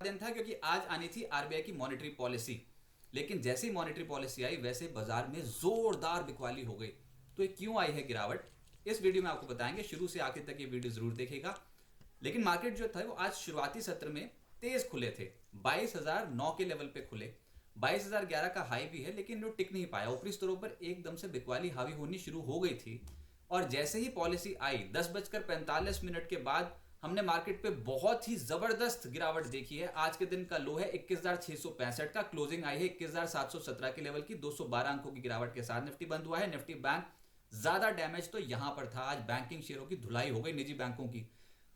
दिन था क्योंकि आज आनी थी आरबीआई की मॉनेटरी पॉलिसी, लेकिन जैसे ही मॉनेटरी पॉलिसी आई वैसे बाजार में जोरदार बिकवाली हो गई। तो ये क्यों आई है गिरावट, इस वीडियो में आपको बताएंगे। शुरू से आखिर तक ये वीडियो जरूर देखिएगा। लेकिन मार्केट जो था वो आज शुरुआती सत्र में तेज खुले थे, 22,009 के लेवल पे खुले। 22,011 का हाई भी है, लेकिन वो टिक नहीं पाया। ऊपरी स्तरों पर एकदम से बिकवाली हावी होनी शुरू हो गई थी और जैसे ही पॉलिसी आई 10:45 के बाद हमने मार्केट पे बहुत ही जबरदस्त गिरावट देखी है। आज के दिन का लो है 21,665 का, क्लोजिंग आई है 21,717 के लेवल की। 212 अंकों की गिरावट के साथ निफ्टी बंद हुआ है। निफ्टी बैंक ज्यादा डैमेज तो यहां पर था। आज बैंकिंग शेयरों की धुलाई हो गई, निजी बैंकों की।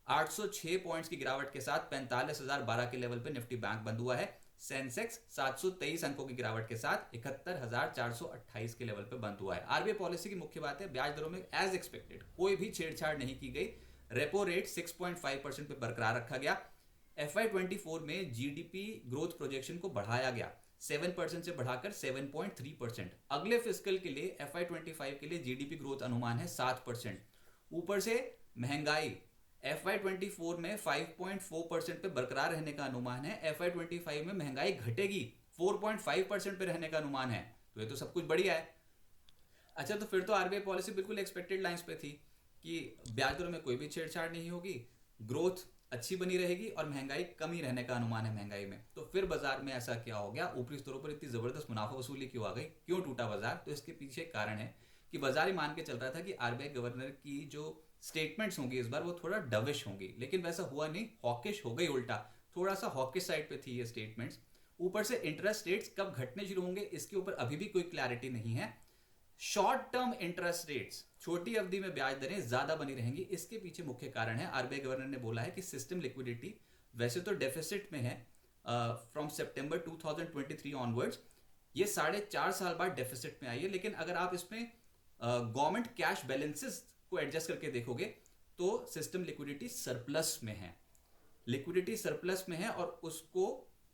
806 पॉइंट्स की गिरावट के साथ 45,012 के लेवल पे निफ्टी बैंक बंद हुआ है। सेंसेक्स 723 अंकों की गिरावट के साथ 71,428 के लेवल पे बंद हुआ है। आरबीआई पॉलिसी की मुख्य बात है, ब्याज दरों में एज एक्सपेक्टेड कोई भी छेड़छाड़ नहीं की गई। रेपो रेट 6.5% पे बरकरार रखा गया। FY24 में जीडीपी ग्रोथ प्रोजेक्शन को बढ़ाया गया 7% से बढ़ाकर 7.3%। अगले फिस्कल के लिए FY25 के लिए जीडीपी ग्रोथ अनुमान है 7%। ऊपर से महंगाई FY24 में 5.4% पे बरकरार रहने का अनुमान है। FY25 में महंगाई घटेगी, 4.5% पे रहने का अनुमान है। तो ये तो सब कुछ बढ़िया है। अच्छा, तो फिर तो आरबीआई पॉलिसी बिल्कुल एक्सपेक्टेड लाइंस पे थी कि ब्याज दरों में कोई भी छेड़छाड़ नहीं होगी, ग्रोथ अच्छी बनी रहेगी और महंगाई कम ही रहने का अनुमान है महंगाई में। तो फिर बाजार में ऐसा क्या हो गया, ऊपरी स्तरों पर इतनी जबरदस्त मुनाफा वसूली क्यों आ गई, क्यों टूटा बाजार? तो इसके पीछे कारण है कि बाजार ही मान के चल रहा था कि आरबीआई गवर्नर की जो स्टेटमेंट्स होंगी इस बार वो थोड़ा डविश होंगी, लेकिन वैसा हुआ नहीं, हॉकिश हो गई। उल्टा थोड़ा सा हॉकिश साइड पे थी ये स्टेटमेंट्स। ऊपर से इंटरेस्ट रेट्स कब घटने शुरू होंगे इसके ऊपर अभी भी कोई क्लैरिटी नहीं है। शॉर्ट टर्म इंटरेस्ट रेट्स, छोटी अवधि में ब्याज दरें ज्यादा बनी रहेंगी। इसके पीछे मुख्य कारण है, आरबीआई गवर्नर ने बोला है कि सिस्टम लिक्विडिटी वैसे तो डेफिसिट में है फ्रॉम सितंबर 2023 ऑनवर्ड्स, ये 4.5 साल बाद डेफिसिट में आई है। लेकिन अगर आप इसमें गवर्नमेंट कैश बैलेंसेस को एडजस्ट करके देखोगे तो सिस्टम लिक्विडिटी सरप्लस में है। लिक्विडिटी सरप्लस में है और उसको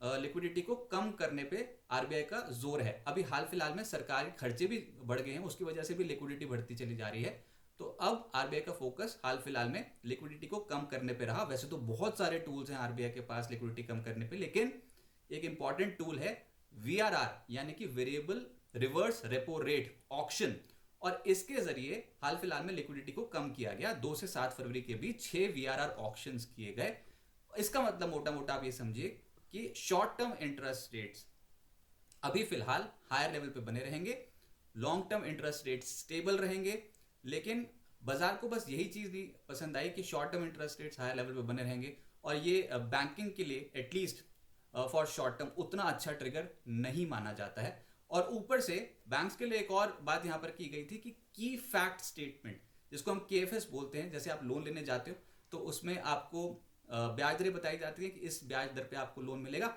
लिक्विडिटी को कम करने पे आरबीआई का जोर है। अभी हाल फिलहाल में सरकारी खर्चे भी बढ़ गए हैं, उसकी वजह से भी लिक्विडिटी बढ़ती चली जा रही है। तो अब आरबीआई का फोकस हाल फिलहाल में लिक्विडिटी को कम करने पे रहा। वैसे तो बहुत सारे टूल्स हैं आरबीआई के पास लिक्विडिटी कम करने पे, लेकिन एक इंपॉर्टेंट टूल है वीआरआर, यानी कि variable reverse repo rate auction, और इसके जरिए हाल फिलहाल में लिक्विडिटी को कम किया गया। 2 से 7 फरवरी के बीच 6 वीआरआर ऑक्शंस किए गए। इसका मतलब मोटा मोटा आप ये समझिए कि शॉर्ट टर्म इंटरेस्ट रेट्स अभी फिलहाल हायर लेवल पे बने रहेंगे, long term interest rates stable रहेंगे। लेकिन बाजार को बस यही चीज नहीं पसंद आई कि short term interest rates higher level पे बने रहेंगे, और ये बैंकिंग के लिए एटलीस्ट फॉर शॉर्ट टर्म उतना अच्छा ट्रिगर नहीं माना जाता है। और ऊपर से बैंक्स के लिए एक और बात यहां पर की गई थी कि की फैक्ट स्टेटमेंट, जिसको हम केएफएस बोलते हैं, जैसे आप लोन लेने जाते हो तो उसमें आपको ब्याज दरें बताई जाती है कि इस ब्याज दर पे आपको लोन मिलेगा,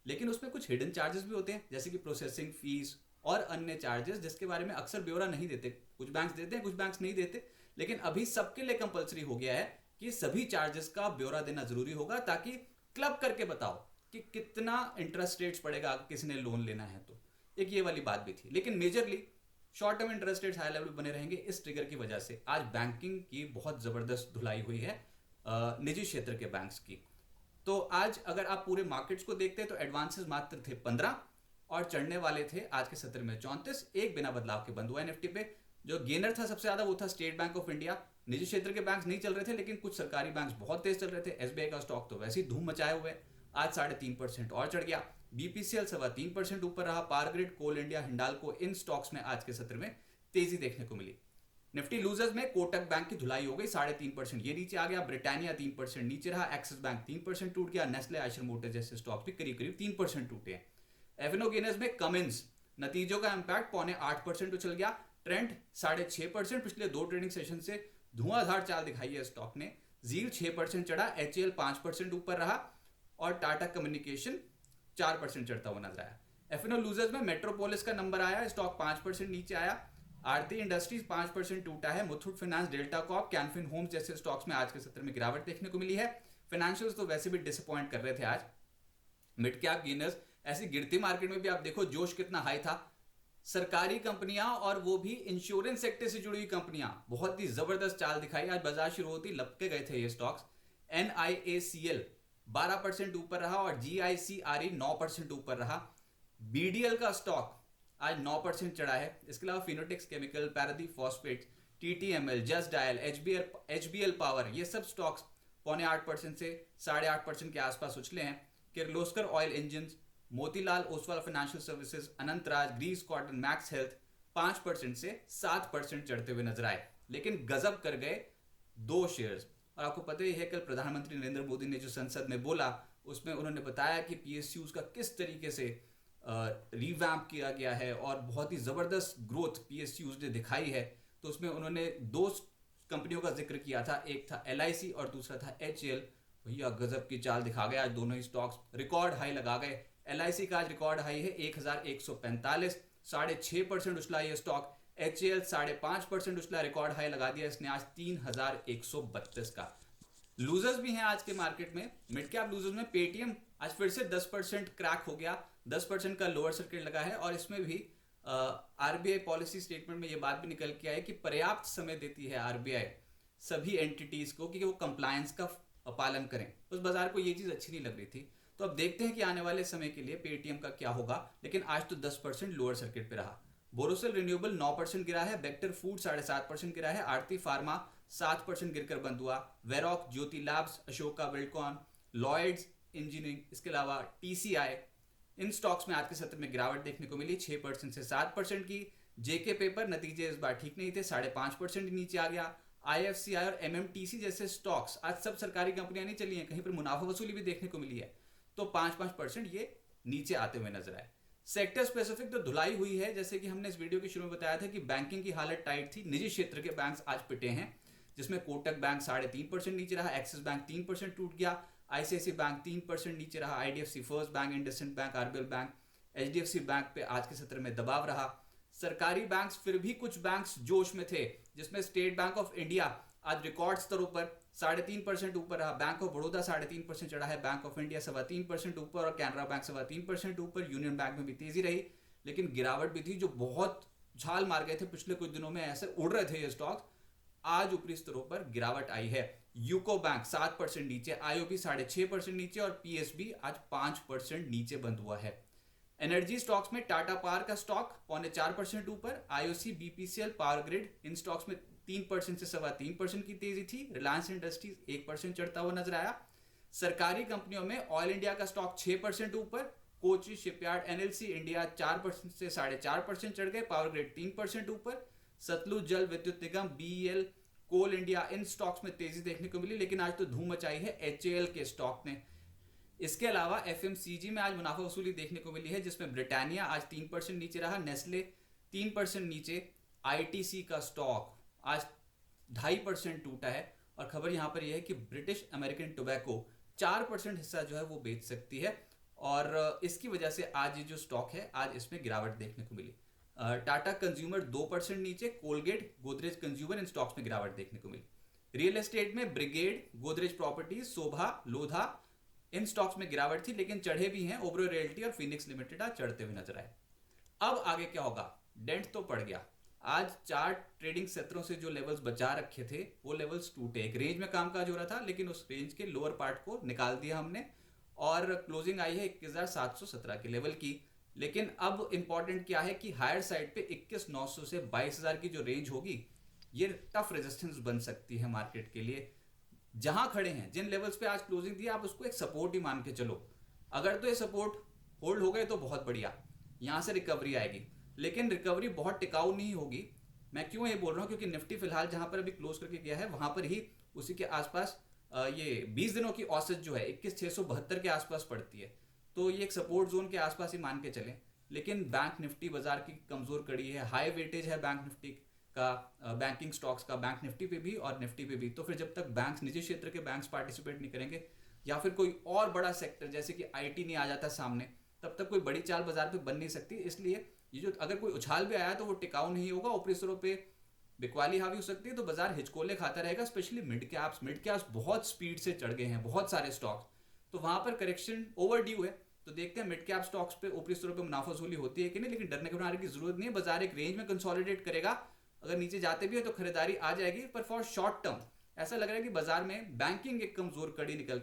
लेकिन उसमें कुछ हिडन चार्जेस भी होते हैं, जैसे कि प्रोसेसिंग फीस और अन्य चार्जेस, जिसके बारे में अक्सर ब्यौरा नहीं देते। कुछ बैंक्स देते हैं, कुछ बैंक्स नहीं देते। लेकिन अभी सबके लिए कंपलसरी हो गया है कि सभी चार्जेस का ब्यौरा देना जरूरी होगा, ताकि क्लब करके बताओ कि कितना इंटरेस्ट रेट्स पड़ेगा किसी ने लोन लेना है। तो एक ये वाली बात भी थी। लेकिन majorly short term interest rates high level बने रहेंगे। इस ट्रिगर की वजह से आज बैंकिंग की बहुत जबरदस्त धुलाई हुई है, निजी क्षेत्र के बैंक्स की। तो आज अगर आप पूरे मार्केट्स को देखते हैं तो एडवांसेस मात्र थे 15 और चढ़ने वाले थे आज के सत्र में 34। एक बिना बदलाव के बंद हुआ है निफ्टी पे। जो गेनर था सबसे ज्यादा वो था स्टेट बैंक ऑफ इंडिया। निजी क्षेत्र के बैंक्स नहीं चल रहे थे, लेकिन कुछ सरकारी बैंक्स बहुत तेज चल रहे थे। एसबीआई का स्टॉक तो वैसे ही धूम मचाए हुए, आज 3.5% और चढ़ गया। बीपीसीएल 3.25% ऊपर रहा। पावरग्रिड, कोल इंडिया, हिंडाल्को, इन स्टॉक्स में आज के सत्र में तेजी देखने को मिली। निफ्टी लूजर्स में कोटक बैंक की धुलाई हो गई, 3.5% ये नीचे आ गया। ब्रिटानिया 3% नीचे रहा। एक्सिस बैंक 3% टूट गया। नेस्ले, आइशर मोटर्स जैसे स्टॉक भी करीब करीब 3% टूटे हैं। एफएनओ गेनर्स में कमिंस, नतीजों का इंपैक्ट 0.8% उछल गया। ट्रेंड 6.5%, पिछले 2 ट्रेडिंग सेशन से धुआंधार चाल दिखाई है स्टॉक ने। जील 6% चढ़ा। एचएएल 5% ऊपर रहा और टाटा कम्युनिकेशन 4% चढ़ता हुआ नजर आया। एफएनओ लूजर्स में मेट्रोपोलिस का नंबर आया, स्टॉक 5% नीचे आया। आरती इंडस्ट्रीज 5% टूटा है। Muthoot Finance, Delta Corp, Canfin Homes जैसे स्टॉक्स में आज के सत्र में गिरावट देखने को मिली है। फाइनेंशियल्स तो वैसे भी डिसअपॉइंट कर रहे थे आज। मिड कैप गेनर्स, ऐसी गिरती मार्केट में भी आप देखो जोश कितना हाई था। सरकारी कंपनियां और वो भी इंश्योरेंस सेक्टर से जुड़ी हुई कंपनियां बहुत ही जबरदस्त चाल दिखाई। आज बाजार शुरू होती लपके गए थे ये स्टॉक्स। एनआईएसीएल 12% ऊपर रहा और GICRE 9% ऊपर रहा। BDL का स्टॉक आज 9% चढ़ा है। इसके अलावा Fineotex chemical, Paradip phosphates, TTML, just dial, HBL power, ये सब स्टॉक्स 7.25% से 8.5% के आसपास उछले हैं। Kirloskar Oil Engine, Motilal Oswal Financial Services, Anantraj, Greaves Cotton, Max Health 5% से 7% चढ़ते हुए नजर आए। लेकिन गजब कर गए दो शेयर्स। और आपको पता ही है कल प्रधानमंत्री नरेंद्र मोदी ने जो संसद में बोला, उसमें उन्होंने बताया कि PSUs का किस तरीके से रिवैम्प किया गया है और बहुत ही जबरदस्त ग्रोथ PSUs ने दिखाई है। तो उसमें उन्होंने दो कंपनियों का जिक्र किया था, एक था LIC और दूसरा था HAL। भैया गजब की चाल दिखा गया, आज दोनों ही स्टॉक्स रिकॉर्ड हाई लगा गए। LIC का आज रिकॉर्ड हाई है 1145, 6.5% उछला ये स्टॉक। HAL 5.5% उछला, रिकॉर्ड हाई लगा दिया इसने आज 3132 का। लूजर्स भी हैं आज के मार्केट में। मिड कैप लूजर्स में पेटीएम आज फिर से 10% क्रैक हो गया, 10% का लोअर सर्किट लगा है। और इसमें भी RBI पॉलिसी स्टेटमेंट में ये बात भी निकल के आई कि पर्याप्त समय देती है RBI सभी एंटिटीज को कि वो कंप्लायंस का पालन करें। उस बाजार को ये चीज अच्छी नहीं लग रही थी। तो अब देखते हैं कि आने वाले समय के लिए पेटीएम का क्या होगा। लेकिन आज तो 10% लोअर सर्किट पे रहा। बोरोसिल रिन्यूएबल 9% गिरा है, बेक्टर फूड 7.5% गिरा है, आरती फार्मा 7% गिरकर बंद हुआ, वेरॉक, ज्योति लैब्स, अशोका बिल्डकॉन, लॉयड्स इंजीनियरिंग, इसके अलावा TCI, इन स्टॉक्स में आज के सत्र में गिरावट देखने को मिली 6% से 7% की। JK पेपर नतीजे इस बार ठीक नहीं थे, 5.5% नीचे आ गया। IFCI और MMTC जैसे स्टॉक्स, आज सब सरकारी कंपनियां नहीं चली हैं, कहीं पर मुनाफा वसूली भी देखने को मिली है, तो 5% ये नीचे आते हुए नजर आए। सेक्टर स्पेसिफिक तो धुलाई हुई है, जैसे कि हमने इस वीडियो के शुरू में बताया था कि बैंकिंग की हालत टाइट थी। निजी क्षेत्र के बैंक्स आज पिटे हैं, जिसमें कोटक बैंक 3.5% नीचे रहा, एक्सिस बैंक 3% टूट गया, ICICI बैंक 3% नीचे रहा, IDFC first bank, IndusInd bank, RBL bank, HDFC bank पे आज के सत्र में दबाव रहा। सरकारी बैंक्स, फिर भी कुछ बैंक्स जोश में थे, जिसमें स्टेट बैंक ऑफ इंडिया आज रिकॉर्ड स्तरों पर 3.5% ऊपर रहा, बैंक ऑफ बड़ौदा 3.5% चढ़ा है, बैंक ऑफ इंडिया 3.25% ऊपर और कैनरा बैंक 3.25% ऊपर। यूनियन बैंक में भी तेजी रही, लेकिन गिरावट भी थी। जो बहुत छाल मार गए थे पिछले कुछ दिनों में, ऐसे उड़ रहे थे ये स्टॉक, आज ऊपरी स्तरों पर गिरावट आई है। यूको बैंक 7% नीचे, IOP 6.5% नीचे और PSB आज 5% नीचे बंद हुआ है। एनर्जी स्टॉक्स में टाटा पावर का स्टॉक 4.25% ऊपर, IOC, BPCL, पावर ग्रिड, इन स्टॉक्स में 3% से 3.25% की तेजी थी। रिलायंस इंडस्ट्रीज 1% चढ़ता हुआ नजर आया। सरकारी कंपनियों में ऑयल इंडिया का स्टॉक 6% ऊपर, कोची शिपयार्ड, NLC इंडिया 4% से 4.5% चढ़ गए, पावर ग्रिड 3% ऊपर, सतलुज जल विद्युत निगम, BEL, कोल इंडिया, इन स्टॉक्स में तेजी देखने को मिली। लेकिन आज तो धूम मचाई है HAL के स्टॉक ने। इसके अलावा FMCG में आज मुनाफा वसूली देखने को मिली है, जिसमें ब्रिटानिया आज 3% नीचे रहा, नेस्ले 3% नीचे, ITC का स्टॉक आज 2.5% टूटा है। और खबर यहां पर यह है कि ब्रिटिश अमेरिकन टोबैको 4% हिस्सा जो है वो बेच सकती है, और इसकी वजह से आज ये जो स्टॉक है आज इसमें गिरावट देखने को मिली। टाटा कंज्यूमर 2% नीचे, कोलगेट, गोदरेज कंज्यूमर, इन स्टॉक्स में गिरावट देखने को मिली। रियल एस्टेट में ब्रिगेड, गोदरेज प्रॉपर्टीज, शोभा, लोधा, इन स्टॉक्स में गिरावट थी, लेकिन चढ़े भी हैं। ओबरो रियल्टी और फिनिक्स लिमिटेड आज चढ़ते हुए नजर आए। अब आगे क्या होगा? डेंट तो पड़ गया। आज 4 ट्रेडिंग सत्रों से जो लेवल्स बचा रखे थे वो लेवल्स टूटे। एक रेंज में कामकाज हो रहा था, लेकिन उस रेंज के लोअर पार्ट को निकाल दिया हमने और क्लोजिंग आई है 21,717 के लेवल की। लेकिन अब इंपॉर्टेंट क्या है कि हायर साइड पे 21,900 से 22,000 की जो रेंज होगी, ये टफ रेजिस्टेंस बन सकती है मार्केट के लिए। जहां खड़े हैं, जिन लेवल्स पे आज क्लोजिंग दी, आप उसको एक सपोर्ट ही मान के चलो। अगर तो ये सपोर्ट होल्ड हो गए तो बहुत बढ़िया, यहां से रिकवरी आएगी। लेकिन रिकवरी बहुत टिकाऊ नहीं होगी। मैं क्यों ये बोल रहा हूं? क्योंकि निफ्टी फिलहाल जहां पर अभी क्लोज करके गया है, वहां पर ही उसी के आसपास ये 20 दिनों की औसत जो है 21,672 के आसपास पड़ती है। तो ये एक सपोर्ट जोन के आसपास ही मान के चलें। लेकिन बैंक निफ्टी बाजार की कमजोर कड़ी है, हाई वेटेज है बैंक निफ्टी का, बैंकिंग स्टॉक्स का, बैंक निफ्टी पे भी और निफ्टी पे भी। तो फिर जब तक बैंक्स, निजी क्षेत्र के बैंक्स पार्टिसिपेट नहीं करेंगे या फिर कोई और बड़ा सेक्टर जैसे कि IT नहीं आ जाता सामने, तब तक कोई बड़ी चाल बाजार पे बन नहीं सकती। इसलिए ये जो अगर कोई उछाल भी आया तो वो टिकाऊ नहीं होगा, ऊपरी स्तरों पे बिकवाली हावी हो सकती है, तो बाजार हिचकोले खाता रहेगा। स्पेशली मिड कैप्स बहुत स्पीड से चढ़ गए हैं, बहुत सारे स्टॉक्स, तो वहां पर करेक्शन ओवरड्यू है। तो देखते हैं मिड कैप स्टॉक्स पे ऊपरी स्तरों पे मुनाफा वसूली होती है कि नहीं। लेकिन डरने घबराने की जरूरत नहीं है, बाजार एक रेंज में कंसोलिडेट करेगा। अगर नीचे जाते भी है तो खरीदारी आ जाएगी, पर फॉर शॉर्ट टर्म ऐसा लग रहा है कि बाजार में बैंकिंग एक कमजोर कड़ी निकल